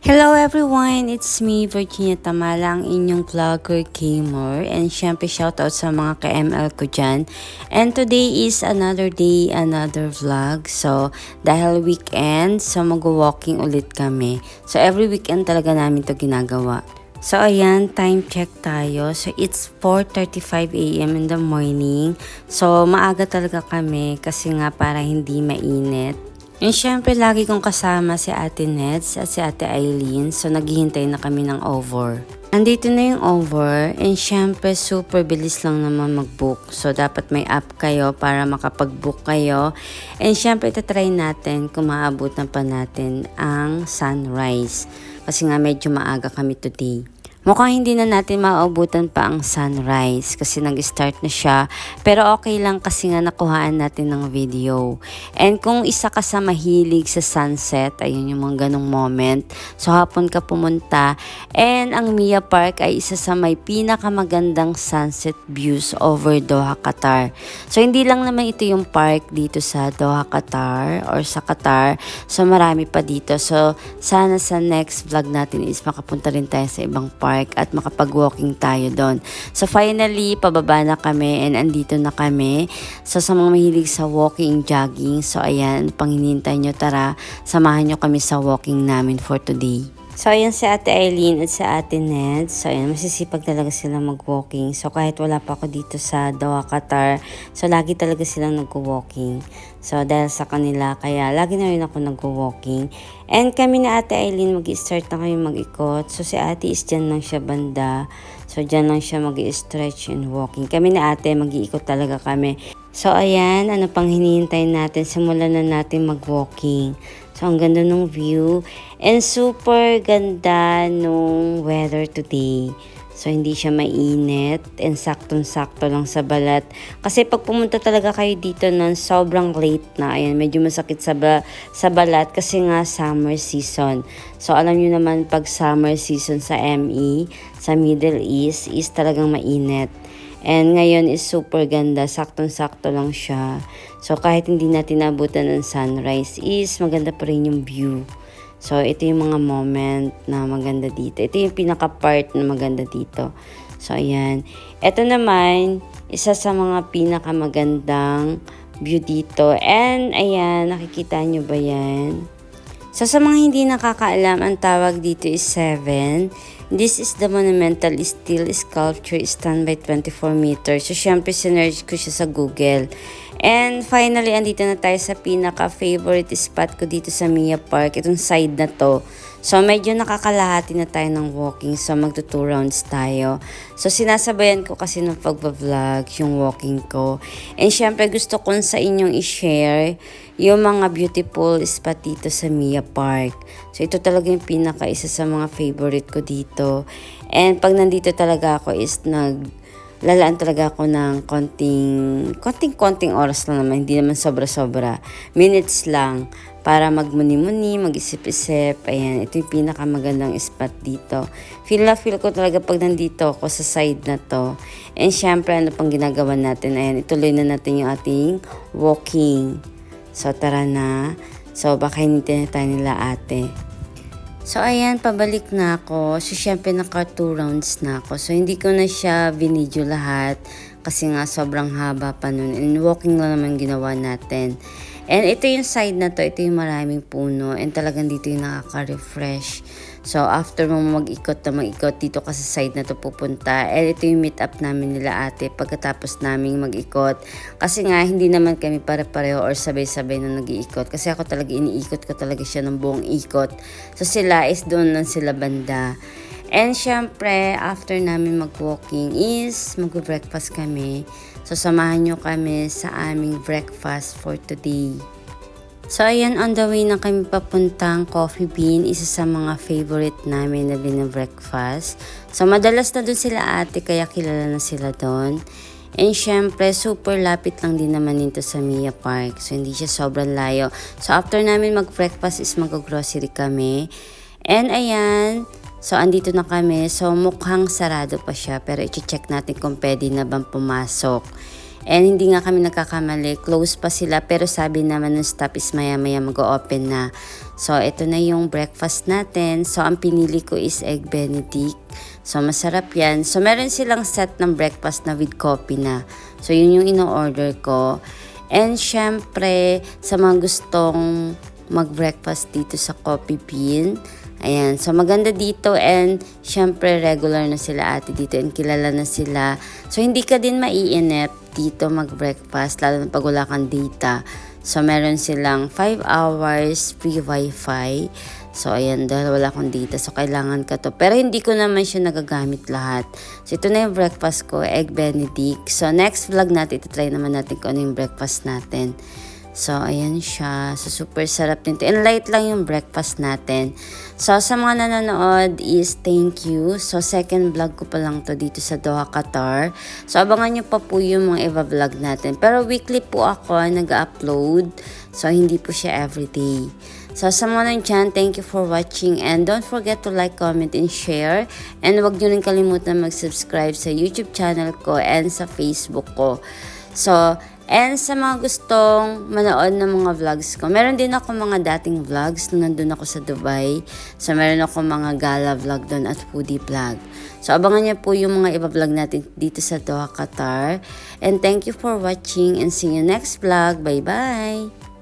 Hello everyone! It's me, Virginia Tamala, ang inyong vlogger gamer. And syempre shoutout sa mga ka-ML ko dyan. And today is another day, another vlog. So, dahil weekend, so mag-walking ulit kami. So, every weekend talaga namin to ginagawa. So, ayan, time check tayo. So, it's 4:35 a.m. in the morning. So, maaga talaga kami kasi nga para hindi mainit. And syempre, lagi kong kasama si Ate Nets at si Ate Eileen. So, naghihintay na kami ng over. Andito na yung over. And syempre, super bilis lang naman mag-book. So, dapat may app kayo para makapag-book kayo. And syempre, itatry natin kung maabutan pa natin ang sunrise. Kasi nga, medyo maaga kami today. Mukhang hindi na natin maaabutan pa ang sunrise kasi nag-start na siya. Pero okay lang kasi nga nakuhaan natin ng video. And kung isa ka sa mahilig sa sunset, ayun yung mga ganong moment. So hapon ka pumunta. And ang Mia Park ay isa sa may pinakamagandang sunset views over Doha, Qatar. So hindi lang naman ito yung park dito sa Doha, Qatar or sa Qatar. So marami pa dito. So sana sa next vlog natin is makapunta rin tayo sa ibang park at makapag-walking tayo doon. So finally, pababa na kami and andito na kami. So sa mga mahilig sa walking, jogging, so ayan, pang hinihintay nyo, tara, samahan nyo kami sa walking namin for today. So, ayan si Ate Eileen at si Ate Ned. So, ayan, masisipag talaga sila mag-walking. So, kahit wala pa ako dito sa Doha, Qatar, so, lagi talaga silang nag-walking. So, dahil sa kanila, kaya lagi na rin ako nag-walking. And kami na Ate Eileen, mag-start na kami mag-ikot. So, si Ate is dyan lang siya banda. So, dyan lang siya mag-stretch and walking. Kami na Ate, mag-iikot talaga kami. So, ayan, ano pang hinihintay natin? Simulan na natin mag-walking. So, ang ganda ng view. And super ganda nung weather today. So, hindi siya mainit. And saktong-sakto lang sa balat. Kasi pag pumunta talaga kayo dito nun, sobrang late na. Ayan, medyo masakit sa balat kasi nga summer season. So, alam nyo naman pag summer season sa ME, sa Middle East, is talagang mainit. And ngayon is super ganda. Saktong-sakto lang siya. So, kahit hindi natin nabutan ng sunrise is maganda pa rin yung view. So, ito yung mga moment na maganda dito. Ito yung pinaka-part na maganda dito. So, ayan. Ito naman, isa sa mga pinakamagandang view dito. And, ayan, nakikita nyo ba yan? So, sa mga hindi nakakaalam, ang tawag dito is 7. This is the monumental steel sculpture stand by 24 meters. So, syempre, sinerge ko siya sa Google. And finally, andito na tayo sa pinaka-favorite spot ko dito sa Mia Park. Itong side na to. So, medyo nakakalahati na tayo ng walking. So, magto 2 rounds tayo. So, sinasabayan ko kasi ng pagbablog yung walking ko. And syempre, gusto kong sa inyong i-share yung mga beautiful spot dito sa Mia Park. So, ito talaga yung pinaka-isa sa mga favorite ko dito. And pag nandito talaga ako is lalaan talaga ako ng konting oras lang naman. Hindi naman sobra-sobra. Minutes lang para magmuni-muni, mag-isip-isip. Ayan, ito yung pinakamagandang spot dito. Feel ko talaga pag nandito ako sa side na to. And syempre, ano pang ginagawa natin? Ayan, ituloy na natin yung ating walking. So, tara na. So, baka hinintay na tayo nila ate. So, ayan, pabalik na ako. So, syempre, naka 2 rounds na ako. So, hindi ko na siya binidyo lahat kasi nga sobrang haba pa nun. And walking lang naman ginawa natin. And ito yung side na to, ito yung maraming puno. And talagang dito yung nakaka-refresh. So, after mo mag-ikot dito ka sa side na to pupunta. And ito yung meet up namin nila ate pagkatapos naming mag-ikot. Kasi nga, hindi naman kami pare-pareho or sabay-sabay na nag-iikot. Kasi ako talaga, iniikot ko talaga siya ng buong ikot. So, sila is doon lang sila banda. And syempre, after namin mag-walking is mag-breakfast kami. So, samahan nyo kami sa aming breakfast for today. So, ayan, on the way na kami papuntang Coffee Bean, isa sa mga favorite namin na breakfast. So, madalas na doon sila ate, kaya kilala na sila doon. And syempre, super lapit lang din naman nito sa Mia Park. So, hindi siya sobrang layo. So, after namin mag-breakfast is mag-grocery kami. And ayan, so, andito na kami. So, mukhang sarado pa siya. Pero, i-check natin kung pwede na bang pumasok. And hindi nga kami nagkakamali, close pa sila pero sabi naman ng staff is maya-maya mag-open na. So ito na yung breakfast natin. So ang pinili ko is egg benedict. So masarap yan. So meron silang set ng breakfast na with coffee na. So yun yung ino-order ko. And syempre sa mga gustong mag-breakfast dito sa Coffee Bean. Ayan, so maganda dito and syempre regular na sila ate dito and kilala na sila. So hindi ka din maiinip dito mag-breakfast lalo na pag wala kang data. So meron silang 5 hours free wifi. So ayan, dahil wala akong data so kailangan ka to. Pero hindi ko naman siya nagagamit lahat. So ito na yung breakfast ko, egg benedict. So next vlog natin, try naman natin kung ano yung breakfast natin. So, ayan siya. So, super sarap nito. And light lang yung breakfast natin. So, sa mga nanonood is thank you. So, second vlog ko pa lang to dito sa Doha, Qatar. So, abangan nyo pa po yung mga iba-vlog natin. Pero weekly po ako nag-upload. So, hindi po siya everyday. So, sa mga nandyan, thank you for watching. And don't forget to like, comment, and share. And huwag nyo rin kalimutan mag-subscribe sa YouTube channel ko and sa Facebook ko. So, and sa mga gustong manood ng mga vlogs ko, meron din ako mga dating vlogs nung nandun ako sa Dubai. So, meron ako mga gala vlog doon at foodie vlog. So, abangan niyo po yung mga iba vlog natin dito sa Doha, Qatar. And thank you for watching and see you next vlog. Bye-bye!